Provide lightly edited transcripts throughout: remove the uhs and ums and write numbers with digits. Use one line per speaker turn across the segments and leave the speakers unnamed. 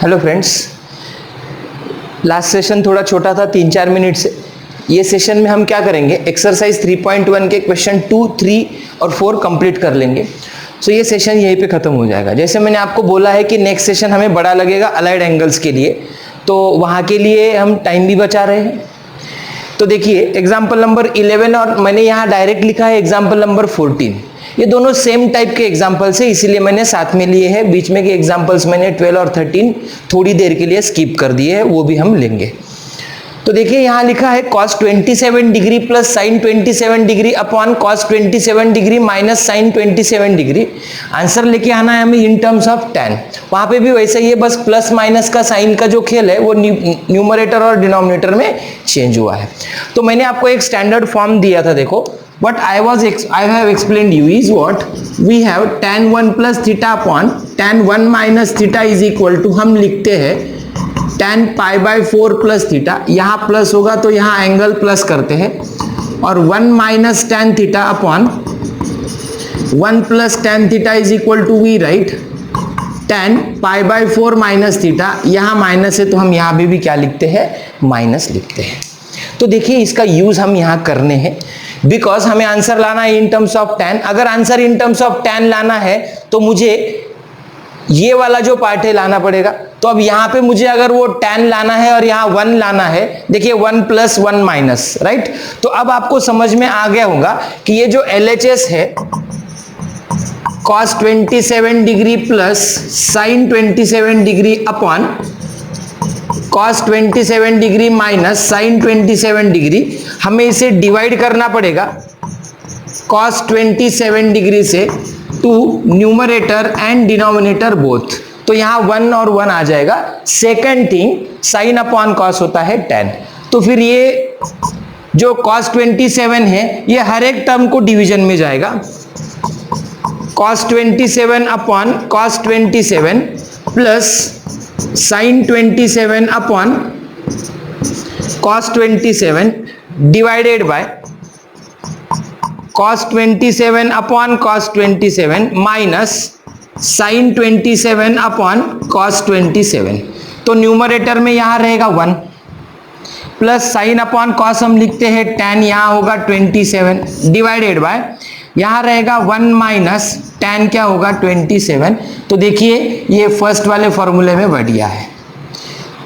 Hello friends, last session थोड़ा छोटा था 3-4 मिनट से। ये सेशन में हम क्या करेंगे, एक्सरसाइज 3.1 के क्वेश्चन 2, 3 और 4 कंप्लीट कर लेंगे। सो ये सेशन यहीं पे खत्म हो जाएगा। जैसे मैंने आपको बोला है कि नेक्स्ट सेशन हमें बड़ा लगेगा अलाइड एंगल्स के लिए, तो वहाँ के लिए हम टाइम भी बचा रहे हैं। तो देखिए एग्जाम्पल नंबर 11 और मैंने यहाँ डायरेक्ट लिखा है एग्जाम्पल नंबर 14। ये दोनों सेम टाइप के एग्जाम्पल्स है, इसीलिए मैंने साथ में लिए हैं। बीच में के एग्जाम्पल्स मैंने 12 और 13 थोड़ी देर के लिए स्किप कर दिए हैं, वो भी हम लेंगे। तो देखिए यहाँ लिखा है cos 27 degree plus sin 27 degree upon cos 27 degree minus sin 27 degree. Answer लेके आना है हमें इन टर्म्स ऑफ tan। वहां पे भी वैसे ही है, बस प्लस माइनस का साइन का जो खेल है वो न्यूमरेटर और डिनोमिनेटर में चेंज हुआ है। तो मैंने आपको एक स्टैंडर्ड फॉर्म दिया था, देखो what I have explained you is what we have tan 1 plus theta upon tan 1 minus theta is equal to, हम लिखते हैं tan pi by 4 plus theta। यहाँ प्लस होगा तो यहाँ एंगल प्लस करते हैं, और 1 minus tan theta upon 1 plus tan theta is equal to we write tan pi by 4 minus theta। यहाँ माइनस है तो हम यहाँ भी क्या लिखते हैं, माइनस लिखते हैं। तो देखिए इसका यूज हम यहाँ करने हैं, बिकॉज हमें आंसर लाना है इन टर्म्स ऑफ tan। अगर answer in terms of tan लाना है तो मुझे ये वाला जो पार्ट है लाना पड़ेगा। तो अब यहाँ पे मुझे अगर वो tan लाना है और यहाँ 1 लाना है, देखिए 1 प्लस 1 माइनस, राइट। तो अब आपको समझ में आ गया होगा कि ये जो LHS है cos 27 degree plus sin 27 degree upon cos 27 degree minus sin 27 degree, हमें इसे डिवाइड करना पड़ेगा cos 27 डिग्री से to numerator and denominator both. तो यहाँ 1 और 1 आ जाएगा। Second thing, sin upon cos होता है tan। तो फिर ये जो cos 27 है ये हर एक टर्म को डिवीजन में जाएगा। cos 27 upon cos 27 plus sin 27 upon cos 27 divided by cos 27 upon cos 27 minus sin 27 upon cos 27। तो न्यूमरेटर में यहाँ रहेगा 1 प्लस sin अपॉन cos हम लिखते हैं tan, यहाँ होगा 27 डिवाइडेड बाय यहाँ रहेगा 1 माइनस tan क्या होगा 27। तो देखिए ये फर्स्ट वाले फॉर्मूले में बढ़ गया है।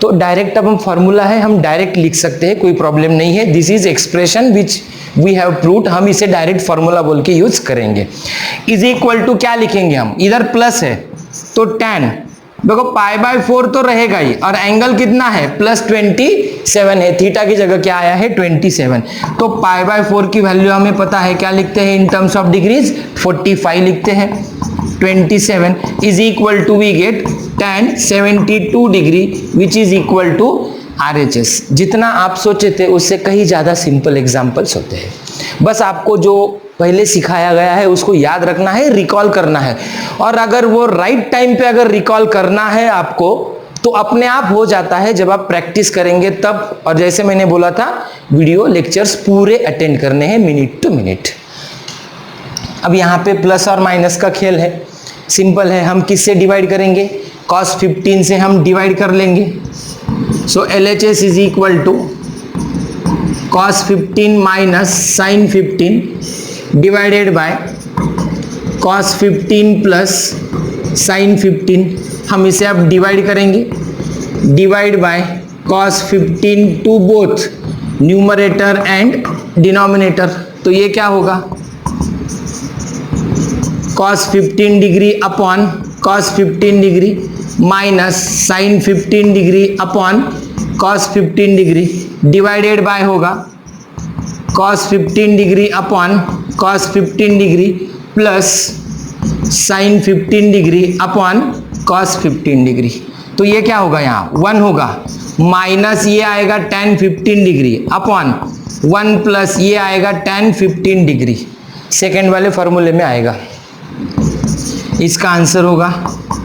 तो डायरेक्ट अब हम फॉर्मूला है, हम डायरेक्ट लिख सकते हैं, कोई प्रॉब्लम नहीं है। This is expression which we have proved, हम इसे डायरेक्ट फॉर्मूला बोल के यूज करेंगे। इज इक्वल टू क्या लिखेंगे हम, इधर प्लस है तो tan, देखो पाई बाय 4 तो रहेगा ही, और एंगल कितना है प्लस 27 है, थीटा की जगह क्या आया है 27। तो पाई बाय 4 की वैल्यू हमें पता है, क्या लिखते हैं इन टर्म्स ऑफ डिग्रीज 45 लिखते हैं। 27 is equal to we get tan 72 degree which is equal to RHS। जितना आप सोचे थे उससे कहीं ज्यादा सिंपल एग्जांपल्स होते हैं। बस आपको जो पहले सिखाया गया है उसको याद रखना है, रिकॉल करना है, और अगर वो राइट टाइम पे अगर रिकॉल करना है आपको तो अपने आप हो जाता है जब आप प्रैक्टिस करेंगे तब। और जैसे मैंने बोला था वीडियो लेक्चर्स पूरे अटेंड करने हैं मिनट टू मिनट। अब यहाँ पे प्लस और माइनस का खेल है, सिंपल है। हम किससे डिवाइड करेंगे, cos 15 से हम डिवाइड कर लेंगे। So LHS is equal to cos 15 minus sin 15 divided by cos 15 plus sin 15। हम इसे अब डिवाइड करेंगे, divide by cos 15 to both numerator and denominator. तो ये क्या होगा cos 15 degree upon cos 15 degree minus sin 15 degree upon cos 15 degree divided by होगा cos 15 degree upon cos 15 degree plus sin 15 degree upon cos 15 degree. तो ये क्या होगा, यहाँ 1 होगा, माइनस ये आएगा tan 15 डिग्री अपॉन 1 प्लस ये आएगा tan 15 डिग्री, सेकेंड वाले फॉर्मूले में आएगा। इसका आंसर होगा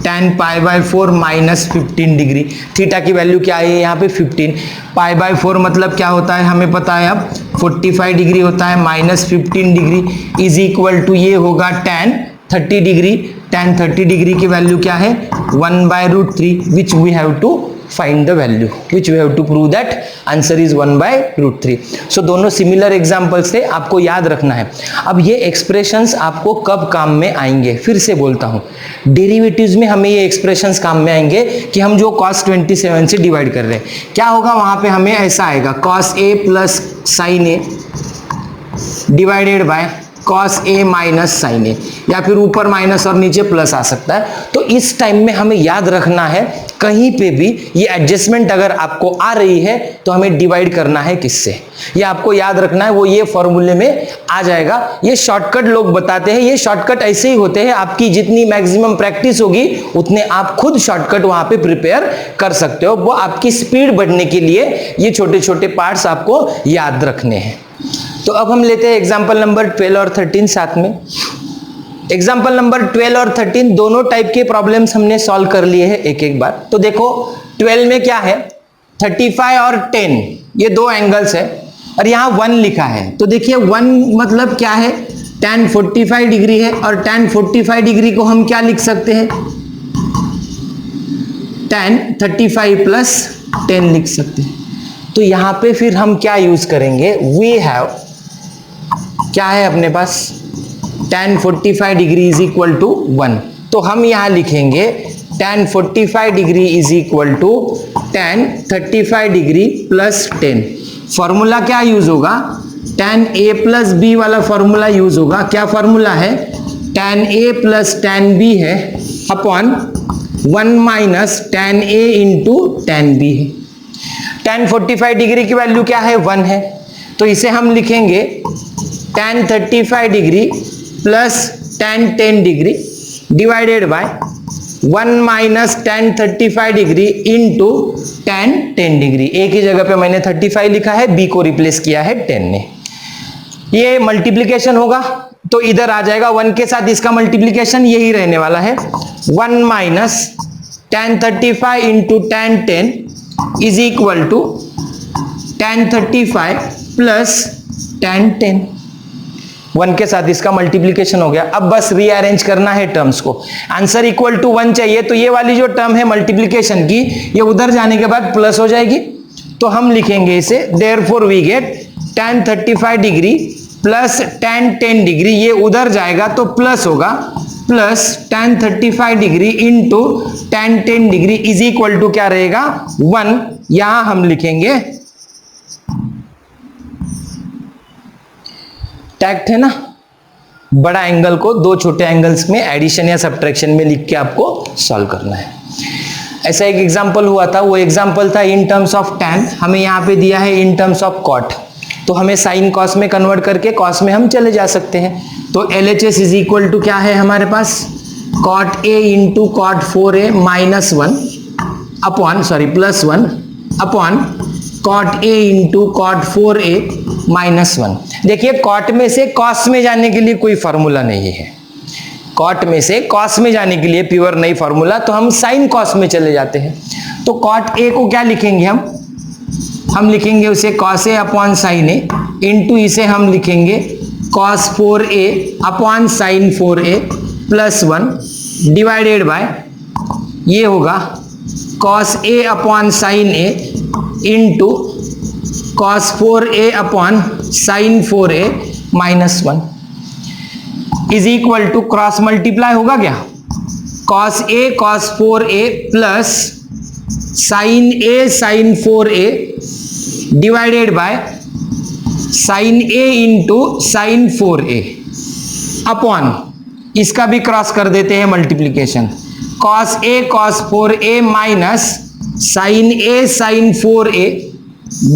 tan pi by 4 minus 15 degree. Theta की वैल्यू क्या है यहाँ पे 15, पाई बाय 4 मतलब क्या होता है हमें पता है अब 45 डिग्री होता है, minus 15 degree is equal to ये होगा tan 30 डिग्री tan 30 डिग्री की वैल्यू क्या है 1/√3 which we have to find the value, which we have to prove that answer is 1/√3। So दोनों सिमिलर एग्जांपल्स थे, आपको याद रखना है। अब ये एक्सप्रेशंस आपको कब काम में आएंगे, फिर से बोलता हूं, डेरिवेटिव्स में हमें ये एक्सप्रेशंस काम में आएंगे कि हम जो cos 27 से डिवाइड कर रहे हैं, क्या होगा वहां पे हमें ऐसा आएगा cos a plus sin a divided by cos a minus sin a, या फिर ऊपर माइनस और नीचे प्लस आ सकता है। तो इस टाइम में हमें याद रखना है, कहीं पे भी ये एडजस्टमेंट अगर आपको आ रही है तो हमें डिवाइड करना है किससे, ये आपको याद रखना है, वो ये फॉर्मूले में आ जाएगा। ये शॉर्टकट लोग बताते हैं, ये शॉर्टकट ऐसे ही होते हैं, आपकी जितनी मैक्सिमम प्रैक्टिस होगी उतने आप खुद शॉर्टकट वहां पे प्रिपेयर कर सकते हो। वो आपकी स्पीड बढ़ने के लिए ये छोटे छोटे पार्ट्स आपको याद रखने हैं। तो अब हम लेते हैं एग्जाम्पल नंबर 12 और 13 साथ में। एग्जाम्पल नंबर 12 और 13 दोनों टाइप के प्रॉब्लम्स हमने सॉल्व कर लिए हैं एक एक बार। तो देखो 12 में क्या है, 35 और 10 ये दो एंगल्स है और यहाँ 1 लिखा है। तो देखिए 1 मतलब क्या है, tan 45 डिग्री है और tan 45 डिग्री को हम क्या लिख सकते हैं, tan 35 प्लस 10 लिख सकते हैं। तो यहां पे फिर हम क्या यूज करेंगे, वी हैव क्या है अपने पास tan 45 degree is equal to 1। तो हम यहां लिखेंगे tan 45 degree is equal to tan 35 degree plus 10। Formula क्या यूज होगा, tan a प्लस b वाला फॉर्मूला यूज होगा। क्या फॉर्मूला है, tan a plus tan b है upon 1 minus tan a into tan b है। tan 45 डिग्री की value क्या है 1 है, तो इसे हम लिखेंगे tan 35 degree plus tan 10 degree divided bye 1 minus tan 35 degree into tan 10 degree. एक ही जगह पे मैंने 35 लिखा है, b को रिप्लेस किया है 10 ने। ये मल्टीप्लीकेशन होगा तो इधर आ जाएगा 1 के साथ, इसका मल्टीप्लीकेशन यही रहने वाला है 1 minus tan 35 into tan 10 is equal to tan 35 plus tan 10। 1 के साथ इसका मल्टीप्लीकेशन हो गया। अब बस रीअरेंज करना है टर्म्स को, आंसर इक्वल टू 1 चाहिए, तो ये वाली जो टर्म है मल्टीप्लीकेशन की ये उधर जाने के बाद प्लस हो जाएगी। तो हम लिखेंगे इसे therefore we get tan 35 degree plus tan 10 degree, ये उधर जाएगा तो प्लस होगा, plus tan 35 degree into tan 10 degree is equal to क्या रहेगा 1। यहां हम लिखेंगे टैक्ट है ना, बड़ा एंगल को दो छोटे एंगल्स में एडिशन या सब्ट्रैक्शन में लिख के आपको सॉल्व करना है। ऐसा एक एग्जांपल हुआ था, वो एग्जांपल था इन टर्म्स ऑफ tan, हमें यहां पे दिया है इन टर्म्स ऑफ cot, तो हमें साइन कॉस में कन्वर्ट करके कॉस में हम चले जा सकते हैं। तो LHS इज इक्वल टू क्या है हमारे पास, cot A into cot 4A minus 1 upon plus 1 upon cot A into cot 4A minus 1। देखिए cot में से cos में जाने के लिए कोई फॉर्मूला नहीं है, cot में से cos में जाने के लिए प्योर नहीं फॉर्मूला, तो हम sin cos में चले जाते हैं। तो cot A को क्या लिखेंगे हम लिखेंगे उसे cos A upon sin A into इसे हम लिखेंगे cos 4A upon sin 4A plus 1 divided by ये होगा cos A upon sin A into cos 4A upon sin 4A minus 1 is equal to cross multiply होगा क्या, cos A cos 4A plus sin A sin 4A divided by sin A into sin 4A upon इसका भी cross कर देते हैं multiplication, cos A cos 4A minus sin A sin 4A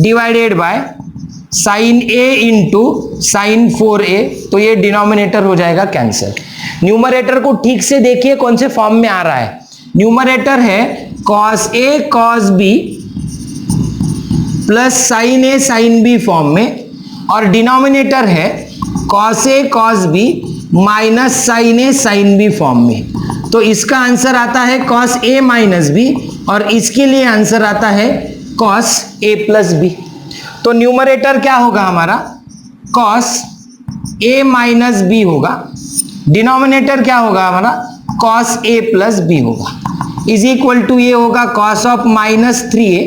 divided by sin A into sin 4A, तो ये denominator हो जाएगा cancel. Numerator को ठीक से देखिए कौन से फॉर्म में आ रहा है, न्यूमरेटर है cos A cos B plus sin A sin B form में, और डिनोमिनेटर है cos A cos B minus sin A sin B form में। तो इसका आंसर आता है cos A माइनस B और इसके लिए आंसर आता है cos A प्लस B। तो न्यूमरेटर क्या होगा हमारा, cos A माइनस B होगा, डिनोमिनेटर क्या होगा हमारा cos a प्लस बी होगा इज इक्वल टू ये होगा cos of minus 3a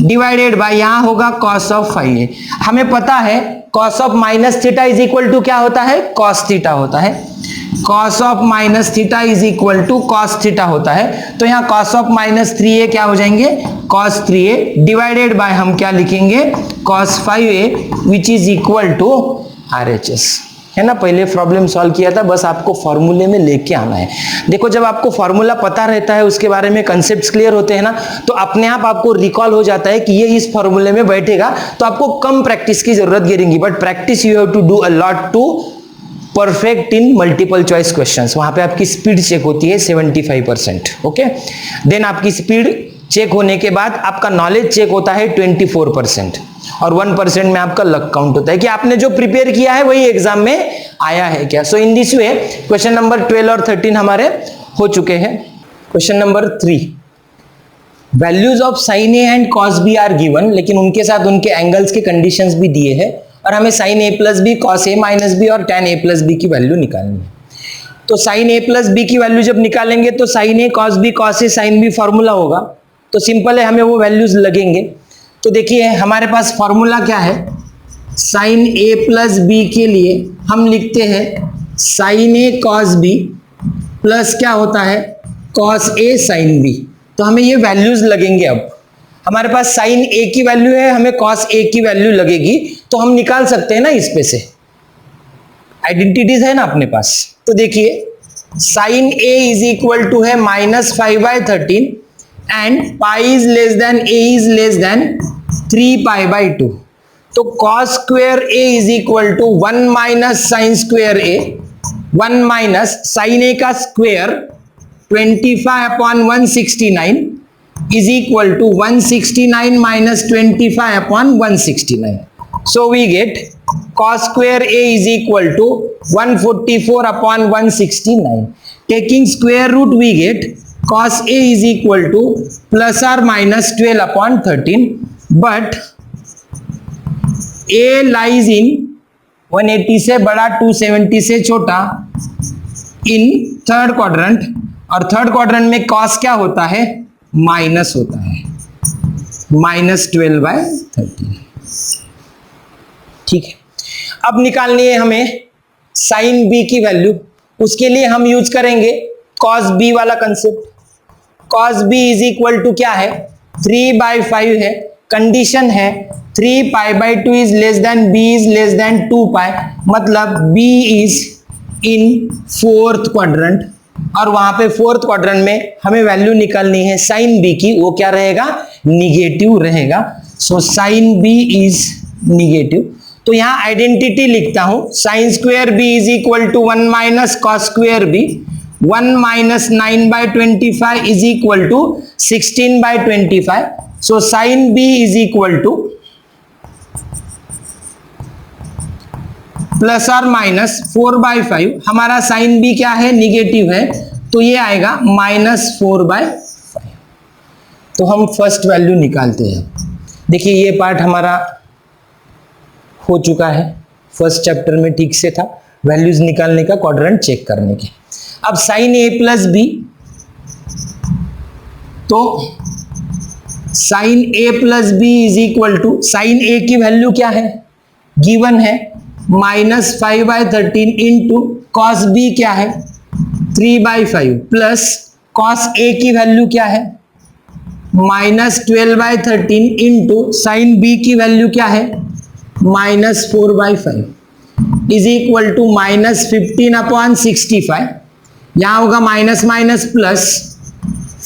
divided by यहां होगा cos ऑफ 5a। हमें पता है cos of minus theta is equal to क्या होता है, cos थीटा होता है। cos of minus theta is equal to cos theta होता है। तो यहाँ cos ऑफ माइनस 3a क्या हो जाएंगे, cos 3a डिवाइडेड बाय हम क्या लिखेंगे, cos 5a which is equal to RHS, है ना। पहले प्रॉब्लम सॉल्व किया था, बस आपको फॉर्मूले में लेके आना है। देखो जब आपको फॉर्मूला पता रहता है, उसके बारे में कंसेप्ट्स क्लियर होते हैं ना, तो अपने आप आपको रिकॉल हो जाता है कि ये इस फॉर्मूले में बैठेगा, तो आपको कम प्रैक्टिस की जरूरत गिरेगी। But practice you have to do a lot to perfect in multiple choice questions. वहां पे आपकी स्पीड चेक होती है 75%, ओके। देन आपकी स्पीड चेक होने के बाद आपका नॉलेज चेक होता है 24%, और 1% में आपका लक काउंट होता है कि आपने जो प्रिपेयर किया है वही एग्जाम में आया है क्या। So in this way question number 12 और 13 हमारे हो चुके हैं। Question number 3, values of sine A and cos B are given, लेकिन उनके साथ उनके एंगल्स के कंडीशंस भी दिए हैं, और हमें sign A plus B, cos A minus B और tan ए प्लस बी की वैल्यू निकालनी है। तो साइन ए प्लस बी की वैल्यू जब निकालेंगे तो sine A cos B cos A sine B formula होगा, तो सिंपल है, हमें वो वैल्यूज लगेंगे। तो देखिए हमारे पास फॉर्मूला क्या है, साइन ए प्लस बी के लिए हम लिखते हैं साइन ए कॉस बी प्लस क्या होता है, कॉस ए साइन बी। तो हमें ये वैल्यूज लगेंगे। अब हमारे पास साइन ए की वैल्यू है, हमें कॉस ए की वैल्यू लगेगी, तो हम निकाल सकते हैं ना इस पे से, आइडेंटिटीज है ना अपने पास। तो देखिए sine A is equal to है -5/13 and pi is less than A is less than 3π/2। तो cos square A is equal to 1 minus sine square A, 1 minus sine A का square 25/169 is equal to 169 minus 25/169. So we get cos square A is equal to 144/169. Taking square root we get cos A is equal to plus or minus 12/13. But A lies in 180 से बड़ा, 270 से छोटा, in third quadrant, और third quadrant में cos क्या होता है, minus होता है, -12/13। ठीक है, अब निकालनी है हमें साइन बी की वैल्यू। उसके लिए हम यूज करेंगे cos बी वाला concept. cos B is equal to क्या है, 3/5 है, कंडीशन है 3π/2 is less than b is less than 2π, मतलब b is in fourth quadrant, और वहां पे फोर्थ क्वाड्रेंट में हमें वैल्यू निकालनी है साइन बी की, वो क्या रहेगा, निगेटिव रहेगा। So sine B is negative. तो यहां आइडेंटिटी लिखता हूं, sine square B is equal to 1 minus cos square B, 1 minus 9/25 is equal to 16/25। So sine B is equal to plus और माइनस 4/5। हमारा साइन बी क्या है, negative है, तो ये आएगा -4/5। तो हम फर्स्ट वैल्यू निकालते हैं। देखिए ये पार्ट हमारा हो चुका है, फर्स्ट चैप्टर में ठीक से था, वैल्यूज निकालने का, क्वाड्रेंट चेक करने के। अब साइन ए प्लस बी, तो sine A plus B is equal to, sine A की वैल्यू क्या है, गिवन है -5/13 इंटू कॉस बी क्या है 3/5 प्लस कॉस ए की वैल्यू क्या है -12/13 इंटू साइन बी की वैल्यू क्या है -4/5 इज इक्वल टू -15/65। यहां होगा minus minus plus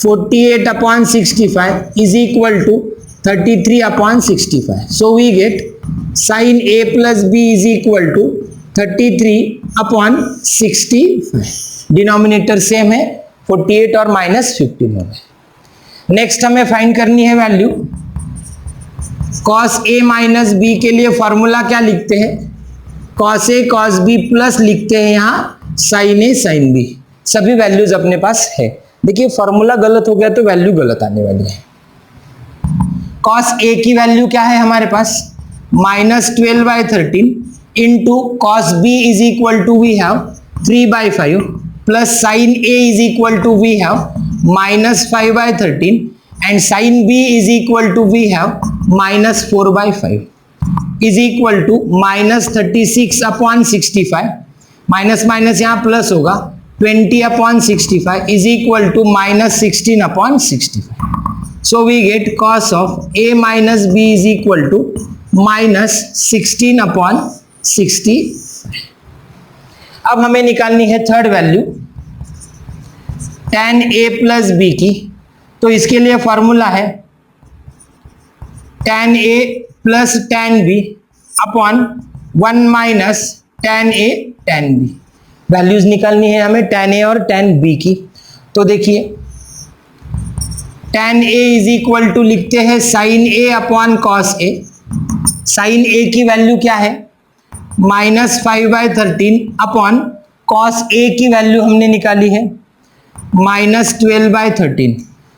48/65 is equal to 33/65। So we get sine A plus B is equal to 33/65। Denominator same है, 48 और -15 हो गए। नेक्स्ट हमें फाइंड करनी है value cos a minus B के लिए फॉर्मूला क्या लिखते हैं, cos a cos b plus लिखते हैं यहाँ sin a sin b। सभी वैल्यूज अपने पास है। देखिए फॉर्मूला गलत हो गया तो वैल्यू गलत आने वाली है। cos a की वैल्यू क्या है हमारे पास -12/13 into cos b is equal to we have 3/5 plus sin A is equal to we have minus 5 by 13 and sin B is equal to we have minus 4 by 5 is equal to minus 36 upon 65 minus minus यहाँ plus होगा 20 upon 65 is equal to minus 16 upon 65. So we get cos of A minus B is equal to minus 16 upon 60. अब हमें निकालनी है third value tan A plus B की। तो इसके लिए फॉर्मूला है tan A plus tan B upon 1 minus tan A tan B। Values निकालनी है हमें tan A और tan B की। तो देखिए tan A is equal to लिखते हैं sin A upon cos A। sin A की वैल्यू क्या है minus 5 by 13 upon cos A की वैल्यू हमने निकाली है minus 12 by 13।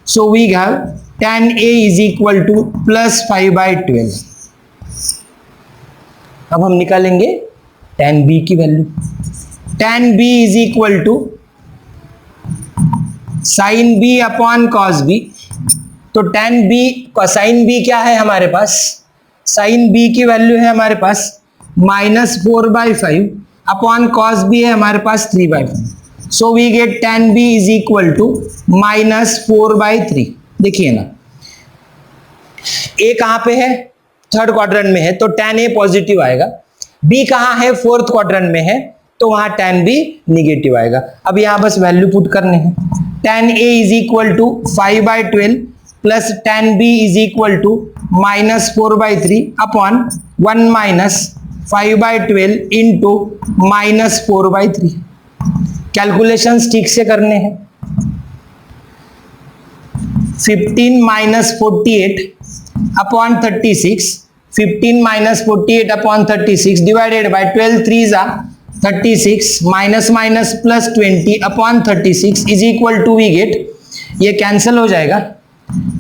So we have tan A is equal to plus 5 by 12। अब हम निकालेंगे tan B की value. tan B is equal to sin B upon cos B। तो tan B sin B क्या है हमारे पास sin B की वैल्यू है हमारे पास minus 4 by 5 upon cos B है हमारे पास 3 by 5। So we get tan B is equal to minus 4 by 3। देखिए ना A कहां पे है थर्ड क्वाड्रेंट में है तो tan A पॉजिटिव आएगा। B कहां है फोर्थ क्वाड्रेंट में है तो वहां tan B निगेटिव आएगा। अब यहां बस वैल्यू पुट करने हैं tan A is equal to 5 by 12 plus tan B is equal to minus 4 by 3 upon 1 minus 5 by 12 into minus 4 by 3। Calculations ठीक से करने हैं 15 minus 48 upon 36 15 minus 48 upon 36 divided by 12 3 जा 36 minus minus plus 20 upon 36 is equal to we get ये cancel हो जाएगा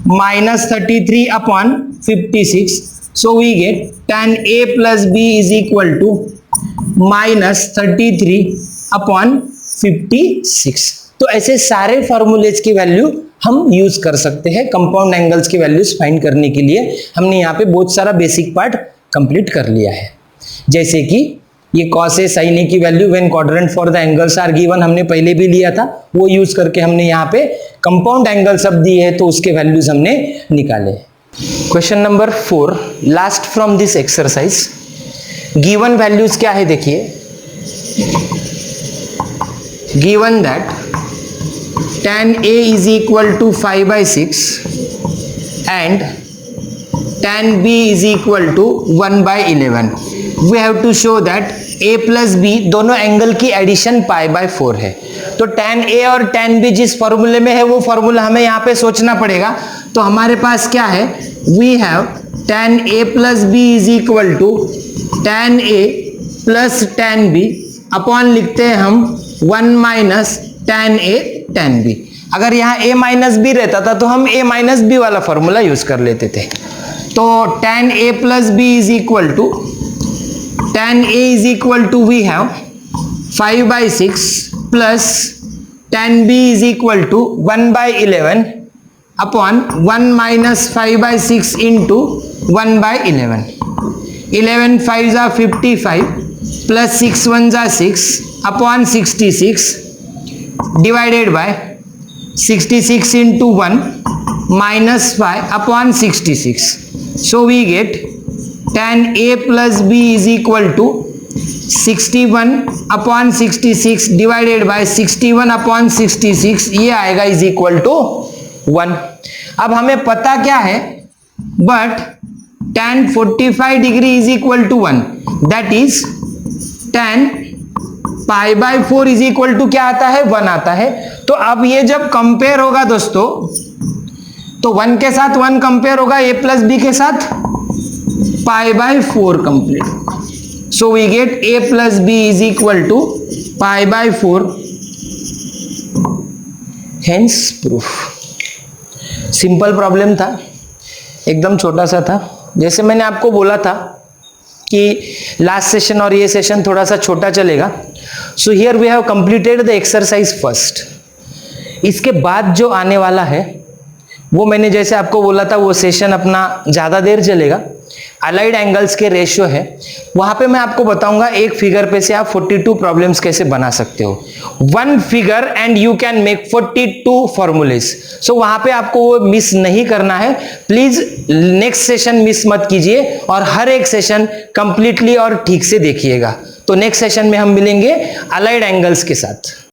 minus 33 upon 56। So we get tan A plus B is equal to minus 33 upon 56। तो ऐसे सारे फॉर्मूलेज की value हम use कर सकते हैं कंपाउंड एंगल्स की वैल्यूज फाइंड करने के लिए। हमने यहाँ पे बहुत सारा बेसिक पार्ट कंप्लीट कर लिया है, जैसे कि ये cos A sin A की value when quadrant for the angles are given हमने पहले भी लिया था, वो यूज करके हमने यहाँ पे कंपाउंड एंगल सब दिए है तो उसके वैल्यूज हमने निकाले। Question number 4 last from this exercise. Given values क्या है देखिए, given that tan A is equal to 5 by 6 and tan B is equal to 1 by 11. We have to show that A plus B दोनों angle की addition pi by 4 है। तो tan A और tan B जिस फॉर्मूले में है वो फॉर्मूला हमें यहाँ पे सोचना पड़ेगा। तो हमारे पास क्या है we have tan A plus B is equal to tan A plus tan B upon लिखते हैं हम 1 minus tan A tan B। अगर यहाँ A माइनस B रहता था तो हम A माइनस B वाला फॉर्मूला यूज कर लेते थे। तो tan A plus B is equal to tan A is equal to we have 5 by 6 plus tan B is equal to 1 by 11 upon 1 minus 5 by 6 into 1 by 11। 11 5 जा 55 plus 6 1 जा 6 upon 66 divided by 66 into 1 minus 5 upon 66. So we get tan A plus B is equal to 61 upon 66 divided by 61 upon 66 ये आएगा is equal to 1। अब हमें पता क्या है but tan 45 degree is equal to 1 that is tan pi by 4 is equal to क्या आता है 1 आता है। तो अब ये जब कंपेयर होगा दोस्तों तो 1 के साथ 1 कंपेयर होगा A प्लस बी के साथ पाई बाय 4 कंप्लीट होगा। So we get A plus B is equal to pi by 4 hence proof. Simple problem था, एकदम छोटा सा था। जैसे मैंने आपको बोला था कि लास्ट सेशन और ये सेशन थोड़ा सा छोटा चलेगा. So here we have completed the exercise first. इसके बाद जो आने वाला है वो मैंने जैसे आपको बोला था वो सेशन अपना ज्यादा देर चलेगा. अलाइड एंगल्स के रेशियो है, वहां पे मैं आपको बताऊंगा एक फिगर पे से आप 42 प्रॉब्लम्स कैसे बना सकते हो. One figure and you can make 42 formulas. So वहां पे आपको वो मिस नहीं करना है. प्लीज नेक्स्ट सेशन मिस मत कीजिए और हर एक सेशन कंप्लीटली और ठीक से देखिएगा. तो नेक्स्ट सेशन में हम मिलेंगे अलाइड एंगल्स के साथ.